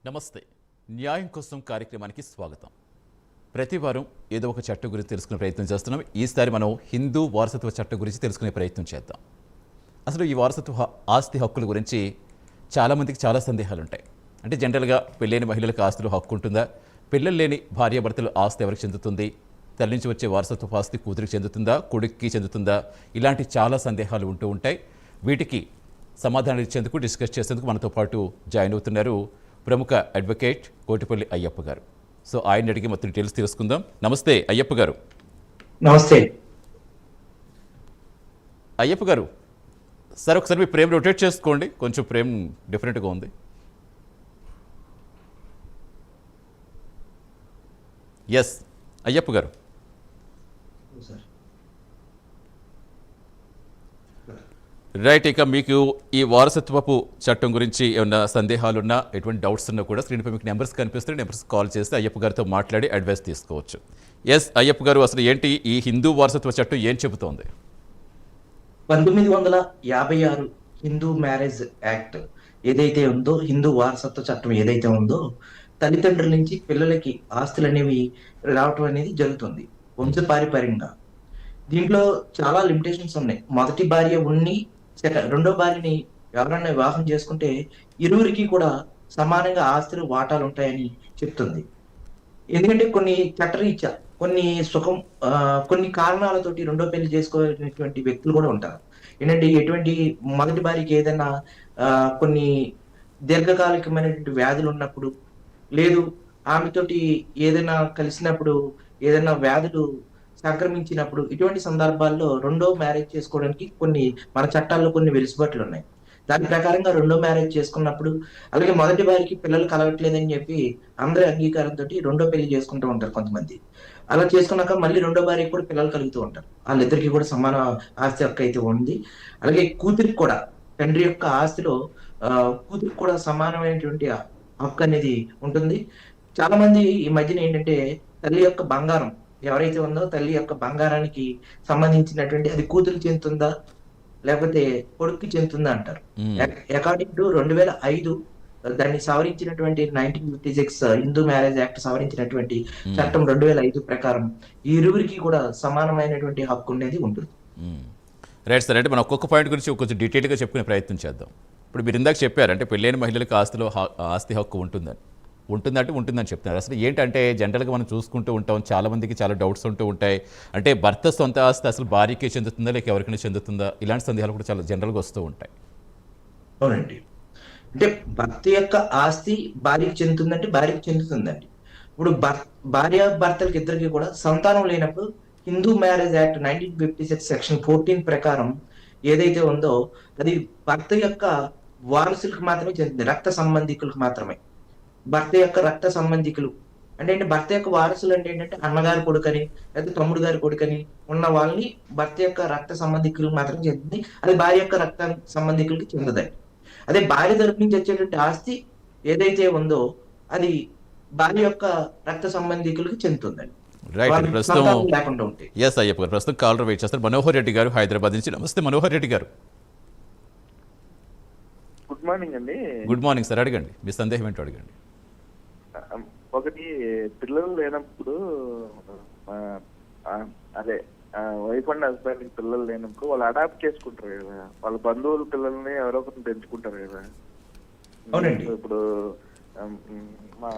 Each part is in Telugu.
నమస్తే. న్యాయం కోసం కార్యక్రమానికి స్వాగతం. ప్రతి వారం ఏదో ఒక చట్టం గురించి తెలుసుకునే ప్రయత్నం చేస్తున్నాం. ఈసారి మనం హిందూ వారసత్వ చట్టం గురించి తెలుసుకునే ప్రయత్నం చేద్దాం. అసలు ఈ వారసత్వ ఆస్తి హక్కుల గురించి చాలామందికి చాలా సందేహాలు ఉంటాయి. అంటే జనరల్గా పెళ్ళైన మహిళలకు ఆస్తులు హక్కు ఉంటుందా, పిల్లలు లేని భార్యాభర్తలు ఆస్తి ఎవరికి చెందుతుంది, తల్లి నుంచి వచ్చే వారసత్వ ఆస్తి కూతురికి చెందుతుందా, కొడుక్కి చెందుతుందా, ఇలాంటి చాలా సందేహాలు ఉంటూ ఉంటాయి. వీటికి సమాధానాలు ఇచ్చేందుకు, డిస్కస్ చేసేందుకు మనతో పాటు జాయిన్ అవుతున్నారు ప్రముఖ అడ్వకేట్ కోటిపల్లి అయ్యప్ప గారు. సో ఆయన అడిగి మొత్తం డీటెయిల్స్ తెలుసుకుందాం. నమస్తే అయ్యప్ప గారు. నమస్తే అయ్యప్ప గారు, సార్ ఒకసారి మీ ఫ్రేమ్ రొటేట్ చేసుకోండి, కొంచెం ఫ్రేమ్ డిఫరెంట్గా ఉంది. ఎస్ అయ్యప్ప గారు. రైట్, ఇక మీకు ఈ వారసత్వపు చట్టం గురించి ఏమన్నా సందేహాలున్నా, ఎటువంటి డౌట్స్ ఉన్నా కూడా స్క్రీన్పై మీకు నెంబర్స్ కనిపిస్తాయి. నెంబర్స్ కాల్ చేస్తే అయ్యప్ప గారితో మాట్లాడి అడ్వైస్ తీసుకోవచ్చు. ఎస్ అయ్యప్ప గారు, అసలు ఏంటి ఈ హిందూ వారసత్వ చట్టం ఏం చెబుతోంది? 1956 హిందూ మ్యారేజ్ యాక్ట్ ఏదైతే ఉందో, హిందూ వారసత్వ చట్టం ఏదైతే ఉందో, తల్లిదండ్రుల నుంచి పిల్లలకి ఆస్తులు అనేవి రావటం అనేది జరుగుతుంది వంశపారంపర్యంగా. దీంట్లో చాలా లిమిటేషన్స్ ఉన్నాయి. మొదటి భార్య రెండో భార్యని ఎవరైనా వివాహం చేసుకుంటే ఇరువురికి కూడా సమానంగా ఆస్తులు వాటాలు ఉంటాయని చెప్తుంది. ఎందుకంటే కొన్ని చట్టరీత్యా కొన్ని కారణాలతోటి రెండో పెళ్లి చేసుకోవాల్సినటువంటి వ్యక్తులు కూడా ఉంటారు. ఏంటంటే ఎటువంటి మొదటి భార్యకి ఏదైనా కొన్ని దీర్ఘకాలికమైనటువంటి వ్యాధులు ఉన్నప్పుడు, లేదు ఆమెతోటి ఏదైనా కలిసినప్పుడు ఏదైనా వ్యాధులు సంక్రమించినప్పుడు, ఇటువంటి సందర్భాల్లో రెండో మ్యారేజ్ చేసుకోవడానికి మన చట్టాల్లో కొన్ని వెసులుబాట్లు ఉన్నాయి. దాని ప్రకారంగా రెండో మ్యారేజ్ చేసుకున్నప్పుడు, అలాగే మొదటి భార్యకి పిల్లలు కలగట్లేదని చెప్పి అందరి అంగీకారంతో రెండో పెళ్లి చేసుకుంటూ ఉంటారు కొంతమంది. అలా చేసుకున్నాక మళ్ళీ రెండో భార్యకి కూడా పిల్లలు కలుగుతూ ఉంటారు. వాళ్ళిద్దరికి కూడా సమాన ఆస్తి హక్కు అయితే ఉంది. అలాగే కూతురికి కూడా తండ్రి యొక్క ఆస్తిలో కూతురికి కూడా సమానమైనటువంటి హక్కు అనేది ఉంటుంది. చాలా మంది ఈ మధ్యన ఏంటంటే తల్లి యొక్క బంగారం ఎవరైతే ఉందో, తల్లి యొక్క బంగారానికి సంబంధించినటువంటి అది కూతురికి చెందుతుందా లేకపోతే కొడుక్కి చెందుతుందా అంటారు. అకార్డింగ్ టు 2005 దాన్ని సవరించినటువంటి 1956 హిందూ మ్యారేజ్ యాక్ట్ సవరించినటువంటి చట్టం 2005 ప్రకారం ఈ ఇరువురికి కూడా సమానమైనటువంటి హక్కు అనేది ఉంటుంది. రైట్ సార్, అంటే మనం ఒక్కొక్క పాయింట్ గురించి కొంచెం డీటెయిల్గా చెప్పుకునే ప్రయత్నం చేద్దాం. ఇప్పుడు మీరు ఇందాక చెప్పారు, అంటే పెళ్ళైన మహిళలకు ఆస్తి హక్కు ఉంటుందని చెప్తున్నారు. అసలు ఏంటంటే జనరల్గా మనం చూసుకుంటూ ఉంటాం, చాలామందికి చాలా డౌట్స్ ఉంటూ ఉంటాయి. అంటే భర్త సొంత ఆస్తి అసలు భార్యకే చెందుతుందా లేక ఎవరికైనా చెందుతుందా, ఇలాంటి సందేహాలు కూడా చాలా జనరల్గా వస్తూ ఉంటాయి. అవునండి, అంటే భర్త యొక్క ఆస్తి భార్యకి చెందుతుందంటే భార్యకి చెందుతుందండి. ఇప్పుడు భార్య భర్తలకి ఇద్దరికి కూడా సంతానం లేనప్పుడు హిందూ మ్యారేజ్ యాక్ట్ 1956 సెక్షన్ 14 ప్రకారం ఏదైతే ఉందో అది భర్త యొక్క వారసులకు మాత్రమే చెందుతుంది, రక్త సంబంధికులకు మాత్రమే. భర్త యొక్క రక్త సంబంధికులు అంటే భర్త యొక్క వారసులు అంటే ఏంటంటే అన్నగారి కొడుకని లేదా తమ్ముడు గారి కొడుకని ఉన్న వాళ్ళని భర్త యొక్క రక్త సంబంధికులకు మాత్రం చెందుతుంది. అది భార్య యొక్క రక్త సంబంధికులకి చెందదండి. అదే భార్య తరపు నుంచి వచ్చేటువంటి ఆస్తి ఏదైతే ఉందో అది భార్య యొక్క రక్త సంబంధికులకి చెందుతుందండి. రైట్, ప్రస్తుతం లేకుండా ఉంటాయి. ఎస్ అయ్యప్ప గారు, ప్రస్తుతం కాలర్ వెయిట్ చేస్తారు. మనోహర్ రెడ్డి గారు హైదరాబాద్ నుంచి. నమస్తే మనోహర్ రెడ్డి గారు. గుడ్ మార్నింగ్ అండి. గుడ్ మార్నింగ్ సార్, అడగండి, మీ సందేహం ఏంటో అడగండి. ఒకటి, పిల్లలు లేనప్పుడు అదే వైఫ్ అండ్ హస్బెండ్ పిల్లలు లేనప్పుడు వాళ్ళు అడాప్ట్ చేసుకుంటారు కదా, వాళ్ళ బంధువుల పిల్లల్ని ఎవరో ఒకరిని పెంచుకుంటారు కదా. అవునండి, ఇప్పుడు మా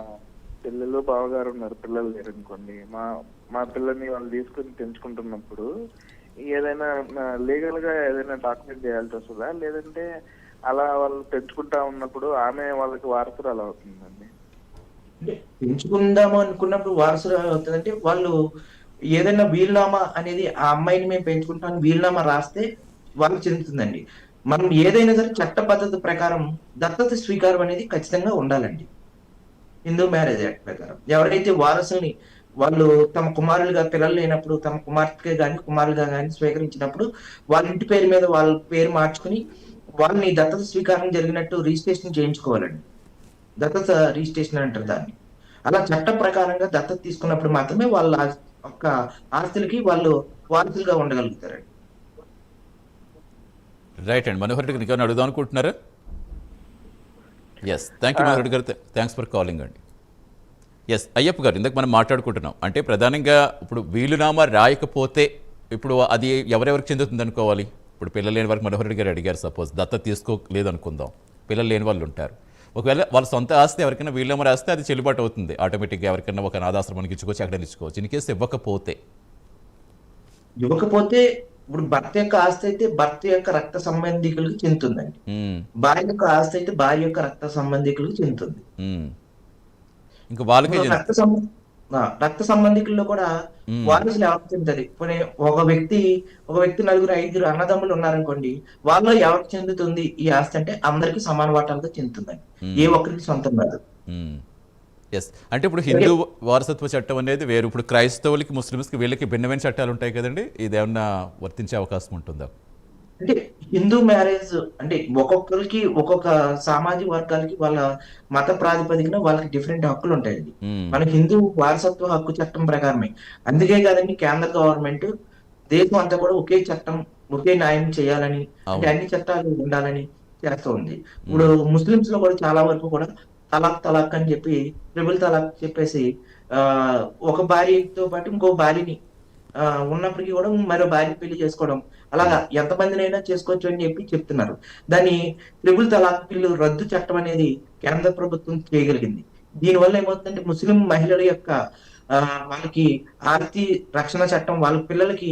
పిల్లలు బావగారు ఉన్నారు, పిల్లలు లేరు అనుకోండి, మా పిల్లల్ని వాళ్ళు తీసుకుని పెంచుకుంటున్నప్పుడు ఏదైనా లీగల్ గా ఏదైనా డాక్యుమెంట్ చేయాల్సి వస్తుందా, లేదంటే అలా వాళ్ళు పెంచుకుంటా ఉన్నప్పుడు ఆమె వాళ్ళకి వారసురాలు అవుతుందండి? అంటే పెంచుకుందాము అనుకున్నప్పుడు వారసురాలు అవుతుందంటే వాళ్ళు ఏదైనా వీలునామా అనేది ఆ అమ్మాయిని మేము పెంచుకుంటామని వీలునామా రాస్తే వాళ్ళకి చెందుతుందండి. మనం ఏదైనా సరే చట్ట పద్ధతి ప్రకారం దత్తత స్వీకారం అనేది ఖచ్చితంగా ఉండాలండి. హిందూ మ్యారేజ్ యాక్ట్ ప్రకారం ఎవరైతే వారసుల్ని వాళ్ళు తమ కుమారులుగా, పిల్లలు లేనప్పుడు తమ కుమార్తె గాని కుమారులుగా కానీ స్వీకరించినప్పుడు వాళ్ళ ఇంటి పేరు మీద వాళ్ళ పేరు మార్చుకుని వాళ్ళని దత్తత స్వీకారం జరిగినట్టు రిజిస్ట్రేషన్ చేయించుకోవాలండి. దత్తత రిజిస్ట్రేషన్ అంటారు దాన్ని. అలా చట్ట ప్రకారంగా దత్తత తీసుకున్నప్పుడు మాత్రమే వాళ్ళ యొక్క ఆస్తులకి వాళ్ళు వారసులుగా ఉండగలుగుతారండి. రైట్ అండి, మనోహర్ రెడ్డి గారిని అడుగుదాం అనుకుంటున్నారా? ఎస్ థ్యాంక్ యూ మాధురెడ్డి గారు, థ్యాంక్స్ ఫర్ కాలింగ్ అండి. ఎస్ అయ్యప్ప గారు, ఇందాక మనం మాట్లాడుకుంటున్నాం అంటే ప్రధానంగా ఇప్పుడు వీలునామా రాయకపోతే ఇప్పుడు అది ఎవరెవరికి చెందుతుంది అనుకోవాలి? ఇప్పుడు పిల్లలు లేని వారికి మనోహర్ రెడ్డి గారు అడిగారు, సపోజ్ దత్త తీసుకోలేదు అనుకుందాం, పిల్లలు లేని వాళ్ళు ఉంటారు. ఒకవేళ వాళ్ళ సొంత ఆస్తి ఎవరికైనా వీలునామా రాస్తే అది చెల్లుబాటు అవుతుంది ఆటోమేటిక్గా, ఎవరికైనా ఒక అనాథాశ్రమానికి ఇచ్చుకోవచ్చు, అక్కడ ఇచ్చుకోవచ్చు. ఇన్ కేసు ఇవ్వకపోతే ఇప్పుడు భర్త యొక్క ఆస్తి అయితే భర్త యొక్క రక్త సంబంధికులకు చెందుతుందండి. భార్య యొక్క ఆస్తి అయితే భార్య యొక్క రక్త సంబంధికులకు చెందుతుంది. ఇంకా వాళ్ళకి రక్త సంబంధికుల్లో కూడా వారసులు ఎవరికి చెందుతుంది? ఒక వ్యక్తి 4-5 అన్నదమ్ములు ఉన్నారనుకోండి, వాళ్ళలో ఎవరికి చెందుతుంది ఈ ఆస్తి అంటే అందరికి సమాన వాటాలతో చెందుతుందండి, ఏ ఒక్కరికి సొంతం కాదు. ఎస్ అంటే ఇప్పుడు హిందూ వారసత్వ చట్టం అనేది వేరు, ఇప్పుడు క్రైస్తవులకి ముస్లిమ్స్కి వీళ్ళకి భిన్నమైన చట్టాలు ఉంటాయి కదండి, ఇది ఏమన్నా వర్తించే అవకాశం ఉంటుందా? అంటే హిందూ మ్యారేజ్ అంటే ఒక్కొక్కరికి ఒక్కొక్క సామాజిక వర్గాలకి వాళ్ళ మత ప్రాతిపదికన వాళ్ళకి డిఫరెంట్ హక్కులు ఉంటాయండి. మన హిందూ వారసత్వ హక్కు చట్టం ప్రకారమే, అందుకే కదండి కేంద్ర గవర్నమెంట్ దేశం అంతా కూడా ఒకే చట్టం ఒకే న్యాయం చేయాలని, అంటే అన్ని చట్టాలు ఉండాలని చేస్తూ ఉంది. ఇప్పుడు ముస్లిమ్స్ లో కూడా చాలా వరకు కూడా తలాక్ అని చెప్పి ట్రిపుల్ తలాక్ చెప్పేసి ఒక భార్యతో పాటు ఇంకో భార్యని ఉన్నప్పటికీ కూడా మరో భార్య పెళ్లి చేసుకోవడం, అలాగా ఎంతమందినైనా చేసుకోవచ్చు అని చెప్పి చెప్తున్నారు. దాన్ని ట్రిపుల్ తలాక్ బిల్లు రద్దు చట్టం అనేది కేంద్ర ప్రభుత్వం చేయగలిగింది. దీనివల్ల ఏమవుతుందంటే ముస్లిం మహిళల యొక్క వాళ్ళకి ఆస్తి రక్షణ చట్టం, వాళ్ళ పిల్లలకి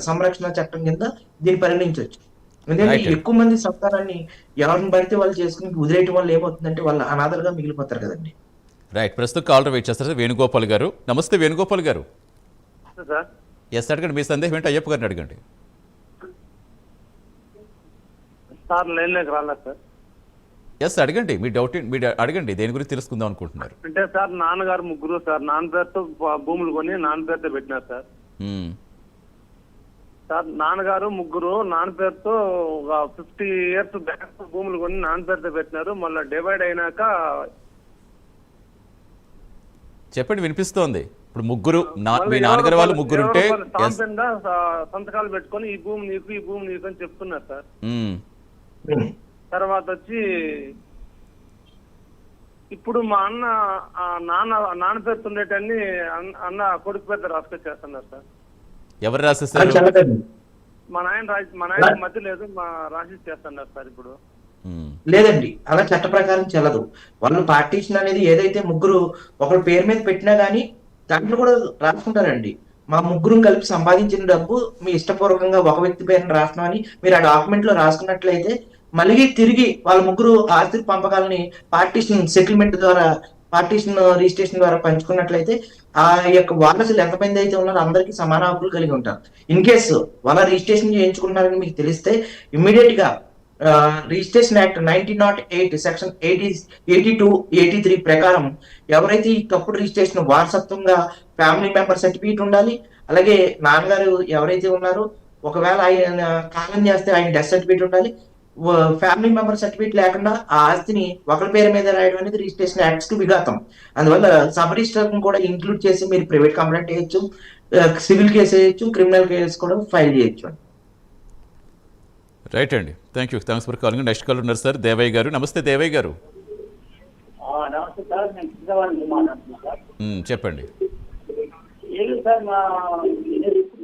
సంరక్షణ చట్టం కింద దీన్ని పరిగణించవచ్చు. ఎందుకంటే ఎక్కువ మంది సంతానాన్ని ఎవరిని పడితే వాళ్ళు చేసుకుని వదిలేయటం వల్ల ఏమవుతుందంటే వాళ్ళు అనాథలుగా మిగిలిపోతారు కదండి. రైట్, ప్రస్తుతం కాలర్ వెయిట్ చేస్తారు వేణుగోపాల్ గారు. నమస్తే వేణుగోపాల్ గారు. ఎస్ అడగండి, మీ సందేహం ఏంటి అయ్యప్ప గారిని అడగండి. ఎస్ అడగండి, మీ డౌట్ మీరు అడగండి, దేని గురించి తెలుసుకుందాం అనుకుంటున్నారు? అంటే సార్ నాన్నగారు ముగ్గురు సార్, నాన్న పేరుతో భూములు కొని నాన్న పేరుతో పెట్టినారు సార్. సార్ నాన్నగారు ముగ్గురు నాన్న పేరుతో 50 years బ్యాక్ భూములు కొని నాన్న పేరుతో పెట్టినారు. మళ్ళీ డివైడ్ అయినాక చెప్పండి, వినిపిస్తోంది. ఇప్పుడు ముగ్గురు మీ నాన్నగారు వాళ్ళు ముగ్గురు ఉంటే సంతకాలు పెట్టుకొని ఈ భూమి నీకు ఈ భూమి నీకు అని చెప్తున్నారు సార్. తర్వాత వచ్చి ఇప్పుడు మా నాన్న పేరుతో ఉండేటన్ని అన్న కొడుకు పేరుతో రాసుకొచ్చేస్తున్నారు సార్. ఎవరు రాసేస్తారు? మా నాయన మధ్య లేదు, మా రాసి చేస్తున్నారు సార్. ఇప్పుడు లేదండి, అలా చట్ట ప్రకారం చెల్లదు. వాళ్ళు పార్టీషన్ అనేది ఏదైతే ముగ్గురు ఒకరి పేరు మీద పెట్టినా గానీ దాంట్లో కూడా రాసుకుంటారండి, మా ముగ్గురు కలిపి సంపాదించిన డబ్బు మీ ఇష్టపూర్వకంగా ఒక వ్యక్తి పేరుని రాస్తున్నాం అని మీరు ఆ డాక్యుమెంట్ లో రాసుకున్నట్లయితే మళ్ళీ తిరిగి వాళ్ళ ముగ్గురు ఆస్తి పంపకాలని పార్టీషన్ సెటిల్మెంట్ ద్వారా పార్టీషన్ రిజిస్ట్రేషన్ ద్వారా పంచుకున్నట్లయితే ఆ యొక్క వారసులు ఎంతమంది అయితే ఉన్నారో అందరికీ సమాన హక్కులు కలిగి ఉంటారు. ఇన్ కేసు వాళ్ళ రిజిస్ట్రేషన్ చేయించుకుంటున్నారని మీకు తెలిస్తే ఇమ్మీడియట్ గా రిజిస్ట్రేషన్ యాక్ట్ 1908 సెక్షన్ 82-83 ప్రకారం ఎవరైతే ఈ తప్పుడు రిజిస్ట్రేషన్ వారసత్వంగా ఫ్యామిలీ మెంబర్ సర్టిఫికేట్ ఉండాలి. అలాగే నాన్నగారు ఎవరైతే ఉన్నారో ఒకవేళ ఆయన కాలం చేస్తే ఆయన డెత్ సర్టిఫికేట్ ఉండాలి. ఫ్యామిలీ మెంబర్ సర్టిఫికేట్ లేకుండా ఆ ఆస్తిని ఒకరి పేరు మీద రాయడం అనేది రిజిస్ట్రేషన్ యాక్ట్స్ కి విఘాతం. అందువల్ల సబ్ రిజిస్టర్ కూడా ఇంక్లూడ్ చేసి మీరు ప్రైవేట్ కంప్లైంట్ చేయొచ్చు, సివిల్ కేసు వేయచ్చు, క్రిమినల్ కేసు కూడా ఫైల్ చేయొచ్చు. రైట్ అండి, thank you, thanks for calling. Next call ఉన్నారు సార్ దేవయ్య గారు. నమస్తే దేవయ్య గారు. చెప్పండి. సార్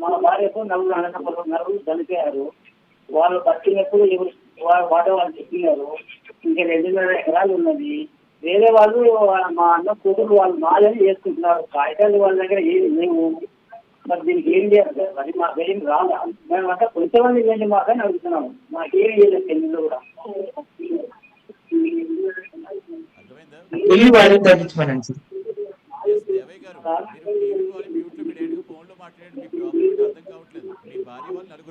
మా భార్యకు 4 చనిపోయారు. వాళ్ళు బతికినప్పుడు వాట వాళ్ళు చెప్పినారు. ఇంకా 2.5 ఎకరాలు ఉన్నది. వేరే వాళ్ళు మా అన్న కూతురు వాళ్ళు మాలని చేసుకుంటున్నారు. కాగితాలు వాళ్ళ దగ్గర ఏమి లేవు. మరి దీనికి ఏం చేయాలి సార్? మరి మాకేం రాదా? మేమంతా కొంతమంది ఏంటి మాకని అడుగుతున్నాము. మాకేం చేయలేదు పెళ్లిలో కూడా.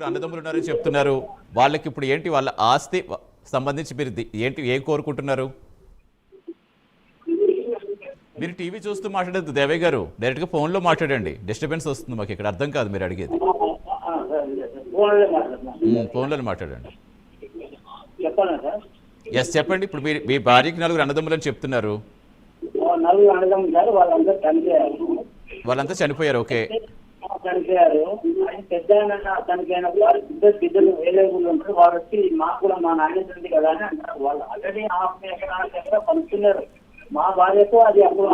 అన్నదమ్ములు ఉన్నారని చెప్తున్నారు. వాళ్ళకి ఇప్పుడు ఏంటి వాళ్ళ ఆస్తి సంబంధించి మీరు ఏంటి ఏం కోరుకుంటున్నారు? మీరు టీవీ చూస్తూ మాట్లాడద్దు దేవయ్య గారు, డైరెక్ట్ గా ఫోన్ లో మాట్లాడండి. డిస్టర్బెన్స్ వస్తుంది మాకు ఇక్కడ, అర్థం కాదు మీరు అడిగేది. ఫోన్లో మాట్లాడండి. ఎస్ చెప్పండి. ఇప్పుడు మీ భార్యకి 4 అన్నదమ్ములు అని చెప్తున్నారు. వాళ్ళంతా చనిపోయారు. ఓకే, చనిపోయారు. ఆయన పెద్ద చనిపోయినప్పుడు వారి ఇద్దరు బిడ్డలు వేరే ఊళ్ళు ఉంటారు. వారు వచ్చి మాకు కూడా మా నాయన ఉంది కదా అని అంటారు. వాళ్ళు ఆల్రెడీ 50 ఎకరాలు పంచుతున్నారు. మా భార్యతో అది అప్పుడు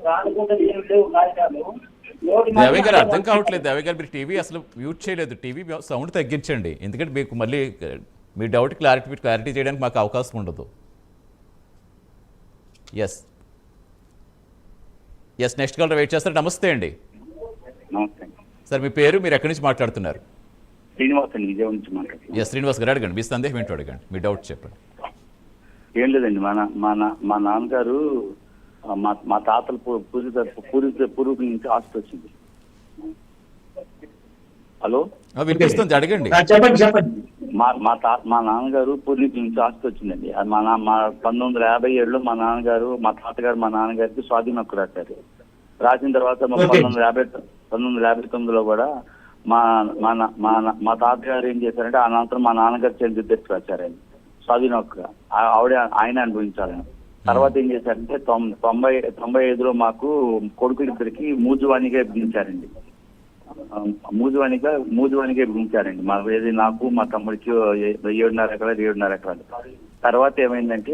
రానుకుంటే ఏం లేవు కాగితాలు. దేవి గారు అర్థం కావట్లేదు. దేవి గారు మీరు టీవీ అసలు మ్యూట్ చేయలేదు. టీవీ సౌండ్ తగ్గించండి, ఎందుకంటే మీకు మళ్ళీ మీ డౌట్ క్లారిటీ చేయడానికి మాకు అవకాశం ఉండదు. ఎస్ నెక్స్ట్ కాలర్ వెయిట్ చేస్తారు. నమస్తే అండి. నమస్తే సార్ మీ పేరు, మీరు ఎక్కడి నుంచి మాట్లాడుతున్నారు? శ్రీనివాస్ అండి, విజయవాడ నుంచి మాట్లాడుతున్నాను. ఎస్ శ్రీనివాస్ గారు అడగండి, మీ సందేహం ఏంటో అడగండి, మీ డౌట్ చెప్పండి. ఏం లేదండి, మా నాన్నగారు మా తాతల పూర్వీకుల నుంచి ఆస్తి వచ్చింది. హలో వినిపిస్తుంది, అడగండి. చెప్పండి. మా నాన్నగారు పూర్వీకుల నుంచి ఆస్తి వచ్చిందండి. అది మా 1957లో మా తాతగారు మా నాన్నగారికి స్వాధీన హక్కు రాశారు. రాసిన తర్వాత 1959లో కూడా మా తాతగారు ఏం చేశారంటే అనంతరం మా నాన్నగారు చెల్లి రాశారండి స్వాధీన హక్కు. ఆయన అనుభవించాలని. తర్వాత ఏం చేశారంటే 95లో మాకు కొడుకులిద్దరికి మూజువాణిగా విధించారండి. మూజువాణిగా విధించారండి. ఏది నాకు మా తమ్ముడికి 7.5 ఎకరాలు. తర్వాత ఏమైందంటే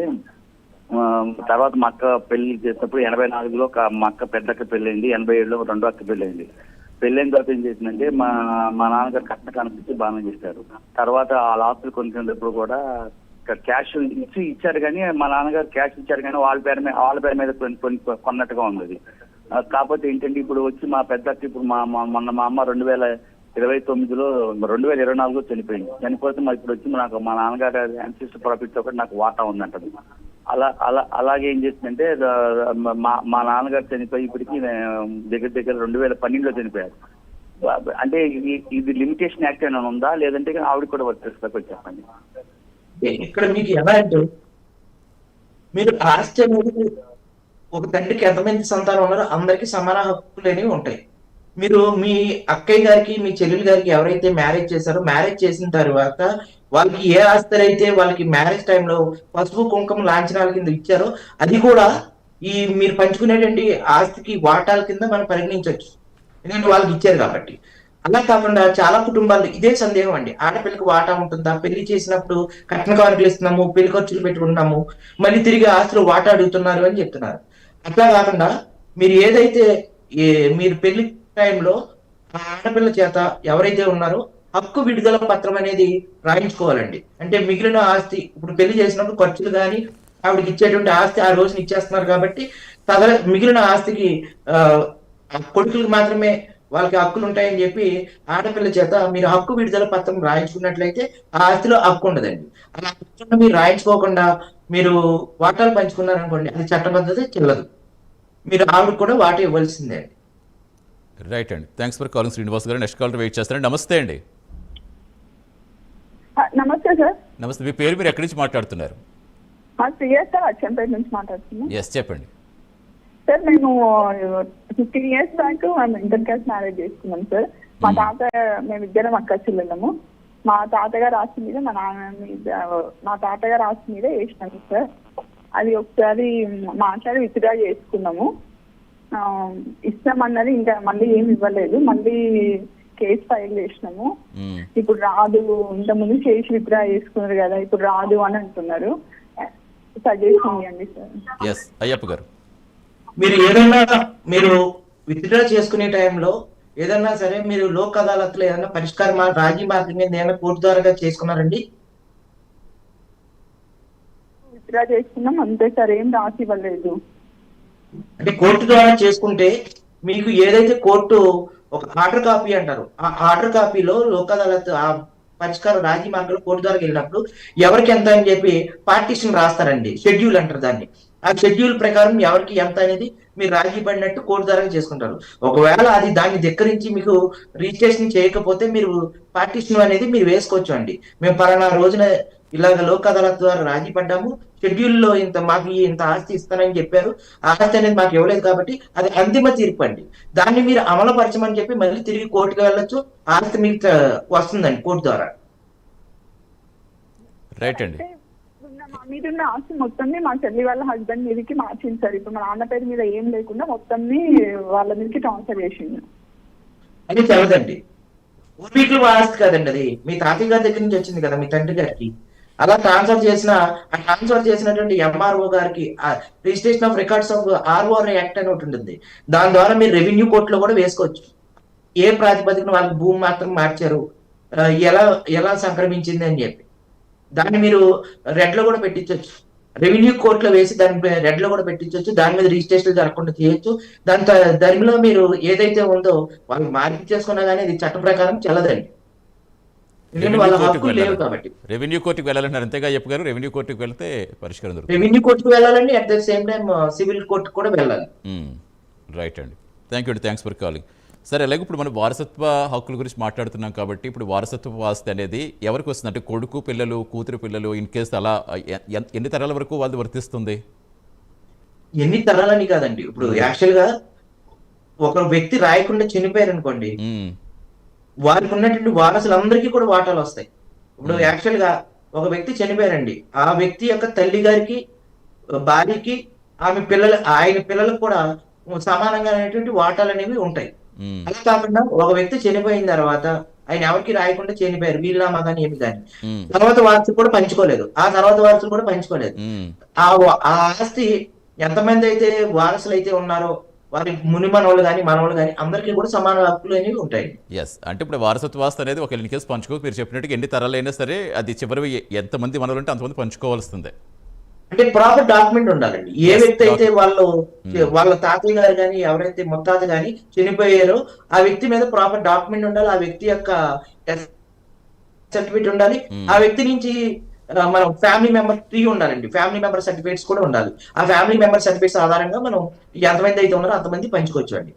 తర్వాత మా అక్క పెళ్లి చేసినప్పుడు 84లో మా అక్క పెద్దక్క పెళ్ళైంది. 87లో రెండో అక్క పెళ్ళైంది. పెళ్ళైన తర్వాత ఏం చేసిందంటే మా నాన్నగారు కట్న కనిపించి బాగా చేశారు. తర్వాత ఆ ఆస్తులు కొనుక్కునేటప్పుడు కూడా క్యాష్ ఇచ్చారు, కానీ మా నాన్నగారు క్యాష్ ఇచ్చారు కానీ వాళ్ళ పేరు మీద కొన్నట్టుగా ఉంది. కాకపోతే ఏంటంటే ఇప్పుడు వచ్చి మా పెద్దకి ఇప్పుడు మొన్న మా అమ్మ 2024లో చనిపోయింది. చనిపోతే ఇప్పుడు వచ్చి నాకు మా నాన్నగారు యాన్సిస్టర్ ప్రాఫిట్స్ ఒకటి నాకు వాటా ఉందంటది. అలాగే ఏం చేసిందంటే మా నాన్నగారు చనిపోయి ఇప్పటికి దగ్గర 2012లో చనిపోయారు. అంటే ఇది లిమిటేషన్ యాక్ట్ ఏమైనా ఉందా, లేదంటే ఆవిడ కూడా వర్తిస్తుంది చెప్పండి. ఇక్కడ మీకు ఎలా అంటే మీరు ఆస్తి అనేది ఒక తండ్రికి ఎంతమంది సంతానం ఉన్నారో అందరికి సమాన హక్కులు అనేవి ఉంటాయి. మీరు మీ అక్కయ్య గారికి మీ చెల్లెలు గారికి ఎవరైతే మ్యారేజ్ చేశారో మ్యారేజ్ చేసిన తర్వాత వాళ్ళకి ఏ ఆస్తులు అయితే వాళ్ళకి మ్యారేజ్ టైంలో పసుపు కుంకుమ లాంఛనాల కింద ఇచ్చారో అది కూడా ఈ మీరు పంచుకునేటువంటి ఆస్తికి వాటాల కింద మనం పరిగణించవచ్చు, ఎందుకంటే వాళ్ళకి ఇచ్చారు కాబట్టి. అలా కాకుండా చాలా కుటుంబాలు ఇదే సందేహం అండి, ఆడపిల్లకి వాటా ఉంటుందా, పెళ్లి చేసినప్పుడు కట్న కానుకలు ఇస్తున్నాము, పెళ్లి ఖర్చులు పెట్టుకుంటున్నాము, మళ్ళీ తిరిగి ఆస్తులు వాటా అడుగుతున్నారు అని చెప్తున్నారు. అట్లా కాకుండా మీరు ఏదైతే మీరు పెళ్లి టైంలో ఆ ఆడపిల్ల చేత ఎవరైతే ఉన్నారో హక్కు విడుదల పత్రం అనేది రాయించుకోవాలండి. అంటే మిగిలిన ఆస్తి ఇప్పుడు పెళ్లి చేసినప్పుడు ఖర్చులు కానీ ఆవిడకి ఇచ్చేటువంటి ఆస్తి ఆ రోజున ఇచ్చేస్తున్నారు కాబట్టి మిగిలిన ఆస్తికి కొడుకులకు మాత్రమే వాళ్ళకి హక్కులు ఉంటాయని చెప్పి ఆడపిల్ల చేత మీరు హక్కు విడుదల పత్రం రాయించుకున్నట్లయితే ఆ ఆస్తిలో హక్కు ఉండదండి. అలా మీరు రాయించుకోకుండా మీరు వాటాలు పంచుకున్నారనుకోండి, అది చట్టబద్ధత చెల్లదు. మీరు ఆవిడ కూడా వాటా ఇవ్వాల్సిందే అండి. రైట్ అండి, థ్యాంక్స్ ఫర్ కాలింగ్ శ్రీనివాస్ గారు. నెక్స్ట్ కాలర్ వెయిట్ చేస్తారండి. నమస్తే అండి. నమస్తే సార్. నమస్తే, మీ పేరు, మీరు ఎక్కడి నుంచి మాట్లాడుతున్నారు? అచ్చంపేట నుంచి మాట్లాడుతున్నాను. ఎస్ చెప్పండి సార్. మేము 15 years బ్యాక్ మేము ఇంటర్ క్యాస్ట్ మ్యారేజ్ చేసుకున్నాం సార్. మా తాత మేమిద్దరం అక్క చెల్లెళ్ళము. మా తాతగారు ఆస్తి మీద మా తాతగారు ఆస్తి మీద వేసినాము సార్. అది ఒకసారి మాట్లాడి విత్డ్రా చేసుకున్నాము. ఇస్తామన్నది ఇంకా మళ్ళీ ఏమి ఇవ్వలేదు. మళ్ళీ కేసు ఫైల్ చేసినాము. ఇప్పుడు రాదు, ఇంతకుముందు చేసి విత్డ్రా చేసుకున్నారు కదా, ఇప్పుడు రాదు అని అంటున్నారు. సజెషన్ ఇవ్వండి సార్. ఎస్ అయ్యప్ప గారు, మీరు ఏదైనా మీరు విత్డ్రా చేసుకునే టైంలో ఏదన్నా సరే మీరు లోక్ అదాలత్లో ఏదైనా పరిష్కారం రాజీ మార్గం మీద ఏదైనా కోర్టు ద్వారా చేసుకున్నారండి? విత్డ్రా చేసుకున్నాం అంతే సార్, ఏం రాసి ఇవ్వలేదు. అంటే కోర్టు ద్వారా చేసుకుంటే మీకు ఏదైతే కోర్టు ఒక ఆర్డర్ కాపీ అంటారు, ఆ ఆర్డర్ కాపీలో లోక్ అదాలత్ ఆ పరిష్కారం రాజీ మార్గంలో కోర్టు ద్వారా వెళ్ళినప్పుడు ఎవరికి ఎంత అని చెప్పి పార్టీషన్ రాస్తారండి, షెడ్యూల్ అంటారు దాన్ని. ఆ షెడ్యూల్ ప్రకారం ఎవరికి ఎంత అనేది మీరు రాజీ పడినట్టు కోర్టు ద్వారా చేసుకుంటారు. ఒకవేళ అది దాన్ని ధిక్కరించి మీకు రిజిస్ట్రేషన్ చేయకపోతే మీరు పార్టీషన్ అనేది మీరు వేసుకోవచ్చు అండి. మేము పలానా రోజున ఇలాగ లోక్ అదాలత్ ద్వారా రాజీ పడ్డాము, షెడ్యూల్లో మాకు ఇంత ఆస్తి ఇస్తానని చెప్పారు, ఆ ఆస్తి అనేది మాకు ఇవ్వలేదు కాబట్టి అది అంతిమ తీర్పు అండి. దాన్ని మీరు అమలుపరచమని చెప్పి మళ్ళీ తిరిగి కోర్టుకు వెళ్ళొచ్చు, ఆస్తి మీకు వస్తుందండి కోర్టు ద్వారా. రైట్ అండి. మా మీద ఉన్న ఆస్తి మొత్తాన్ని మా చెల్లి వాళ్ళ హస్బెండ్ మీదకి మార్చింది సార్. ఇప్పుడు మా నాన్న పేరు మీద ఏం లేకుండా మొత్తాన్ని వాళ్ళ మీదకి ట్రాన్స్ఫర్ చేసింది. అని తెలదండి. పూర్వీకుల ఆస్తి కదండి అది, మీ తాతయ్య గారి దగ్గర నుంచి వచ్చింది కదా మీ తండ్రి గారికి. అలా ట్రాన్స్ఫర్ చేసిన ఆ ట్రాన్స్ఫర్ చేసినటువంటి ఎంఆర్ఓ గారికి registration of records of ROR act అని ఒకటి ఉంటుంది. దాని ద్వారా మీరు రెవెన్యూ కోర్టులో కూడా వేసుకోవచ్చు. ఏ ప్రాతిపదికన వాళ్ళకి భూమి మాత్రం మార్చారు, ఎలా ఎలా సంక్రమించింది అని చెప్పి దాన్ని మీరు రెడ్ లో కూడా పెట్టించవచ్చు. రెవెన్యూ కోర్టులో వేసి దాని రెడ్ లో కూడా పెట్టించవచ్చు. దాని మీద రిజిస్ట్రేషన్ జరగకుండా చేయొచ్చు. దానిలో మీరు ఏదైతే ఉందో వాళ్ళు మార్పు చేసుకున్నా కానీ ఇది చట్ట ప్రకారం చెల్లదండి. ఎందుకంటే వాళ్ళ హక్కులు లేవు కాబట్టి. రెవెన్యూ కోర్టుకు వెళ్ళాలంటారు, అంతేగా చెప్పగారు. రెవెన్యూ కోర్టుకు వెళ్తే పరిష్కారం దొరుకుతుంది. రెవెన్యూ కోర్టుకు వెళ్ళాలండి, at the same time civil కోర్టుకు కూడా వెళ్ళాలి. రైట్ అండి, థ్యాంక్ యూ అండి, థ్యాంక్స్ ఫర్ కాలింగ్. సరే, అలాగే ఇప్పుడు మనం వారసత్వ హక్కుల గురించి మాట్లాడుతున్నాం కాబట్టి ఇప్పుడు వారసత్వ ఆస్తి అనేది ఎవరికి వస్తుంది? అంటే కొడుకు పిల్లలు, కూతురు పిల్లలు, ఇన్ కేసు అలా ఎన్ని తరాల వరకు వాళ్ళు వర్తిస్తుంది? ఎన్ని తరాలని కాదండి, ఇప్పుడు యాక్చువల్ గా ఒక వ్యక్తి రాయకుండా చనిపోయారు అనుకోండి, వారికి ఉన్నటువంటి వారసులందరికీ కూడా వాటాలు వస్తాయి. ఇప్పుడు యాక్చువల్ గా ఒక వ్యక్తి చనిపోయారండి, ఆ వ్యక్తి యొక్క తల్లి గారికి, భార్యకి, ఆయన పిల్లలకు కూడా సమానంగా అనేటువంటి వాటాలు అనేవి ఉంటాయి. అలా కాకుండా ఒక వ్యక్తి చనిపోయిన తర్వాత ఆయన ఎవరికి రాయకుండా చనిపోయారు, వీలునామా కానీ ఏమి కానీ, తర్వాత వారసులు కూడా పంచుకోలేదు, ఆ తర్వాత వారసులు కూడా పంచుకోలేదు. ఆ ఆస్తి ఎంతమంది అయితే వారసులు అయితే ఉన్నారో వారి ముని మనవాళ్ళు కానీ మనవాళ్ళు కానీ అందరికీ కూడా సమాన హక్కులు అనేవి ఉంటాయి. ఎస్, అంటే ఇప్పుడు వారసత్వ ఆస్తి అనేది ఒక కేసు పంచుకో, మీరు చెప్పినట్టుగా ఎన్ని తరాలైనా సరే అది చివరి ఎంతమంది మనవాళ్ళు ఉంటే అంతమంది పంచుకోవాల్సిందే. అంటే ప్రాపర్ డాక్యుమెంట్ ఉండాలండి. ఏ వ్యక్తి అయితే వాళ్ళ తాతయ్య గారు కానీ ఎవరైతే ముత్తాత కానీ చనిపోయారో ఆ వ్యక్తి మీద ప్రాపర్ డాక్యుమెంట్ ఉండాలి, ఆ వ్యక్తి యొక్క సర్టిఫికేట్ ఉండాలి, ఆ వ్యక్తి నుంచి మనం ఫ్యామిలీ మెంబర్ ట్రీ ఉండాలండి, ఫ్యామిలీ మెంబర్ సర్టిఫికేట్స్ కూడా ఉండాలి. ఆ ఫ్యామిలీ మెంబర్ సర్టిఫికేట్స్ ఆధారంగా మనం ఎంతమంది అయితే ఉన్నారో అంతమంది పంచుకోవచ్చు అండి.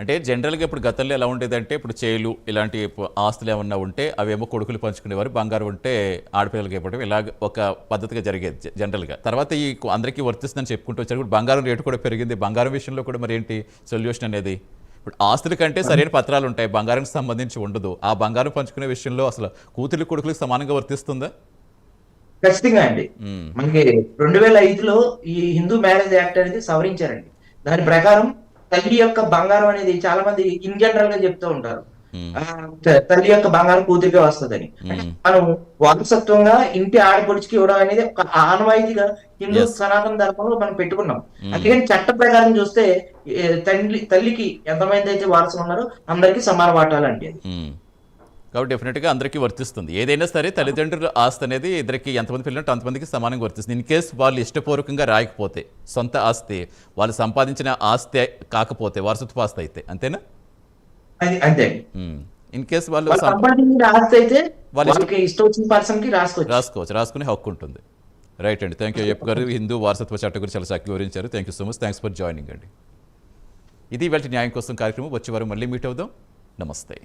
అంటే జనరల్గా ఇప్పుడు గతంలో ఎలా ఉండేదంటే ఇప్పుడు చేలు ఇలాంటి ఆస్తులు ఏమన్నా ఉంటే అవేమో కొడుకులు పంచుకునేవారు, బంగారం ఉంటే ఆడపిల్లలకి ఇవ్వడం, ఇలాగ ఒక పద్ధతిగా జరిగేది జనరల్గా. తర్వాత ఈ అందరికీ వర్తిస్తుందని చెప్పుకుంటూ వచ్చారు. ఇప్పుడు బంగారం రేటు కూడా పెరిగింది, బంగారం విషయంలో కూడా మరి ఏంటి సొల్యూషన్ అనేది? ఇప్పుడు ఆస్తుల కంటే సరైన పత్రాలు ఉంటాయి, బంగారానికి సంబంధించి ఉండదు. ఆ బంగారం పంచుకునే విషయంలో అసలు కూతురు కొడుకులకు సమానంగా వర్తిస్తుందా? ఖచ్చితంగా అండి. మనకి 2005లో ఈ హిందూ మ్యారేజ్ యాక్ట్ అనేది సవరించారండి. దాని ప్రకారం తల్లి యొక్క బంగారం అనేది చాలా మంది ఇన్ జనరల్ గా చెప్తూ ఉంటారు, తల్లి యొక్క బంగారం కూతురికే వస్తుందని. మనం వారసత్వంగా ఇంటి ఆడపడుచుకి ఇవ్వడం అనేది ఒక ఆనవాయితీగా హిందూ సనాతన ధర్మంలో మనం పెట్టుకున్నాం. అందుకని చట్ట ప్రకారం చూస్తే తల్లికి ఎంతమంది అయితే వారసులు ఉన్నారో అందరికీ సమాన వాటాలండి అది. కాబట్టి డెఫినెట్గా అందరికీ వర్తిస్తుంది. ఏదైనా సరే తల్లిదండ్రుల ఆస్తి అనేది ఇద్దరికి ఎంతమంది పిల్లలు అంతమందికి సమానంగా వర్తిస్తుంది. ఇన్ కేసు వాళ్ళు ఇష్టపూర్వకంగా రాయకపోతే, సొంత ఆస్తి వాళ్ళు సంపాదించిన ఆస్తి కాకపోతే వారసత్వ ఆస్తి అయితే అంతేనా? అంతే. ఇన్ కేసు వాళ్ళు సంపాదించిన ఆస్తి అయితే వాళ్ళకి ఇష్టం వచ్చిన పర్సన్ కి రాసుకోవచ్చు, రాసుకునే హక్కు ఉంటుంది. రైట్ అండి, థ్యాంక్ యూ అయ్యప్ప గారు. హిందూ వారసత్వ చట్టం గురించి చాలా చక్కగా వివరించారు. Thank you so much, thanks for joining అండి. ఇది ఇవాళ న్యాయం కోసం కార్యక్రమం. వచ్చే వారం మళ్ళీ మీట్ అవుదాం. నమస్తే.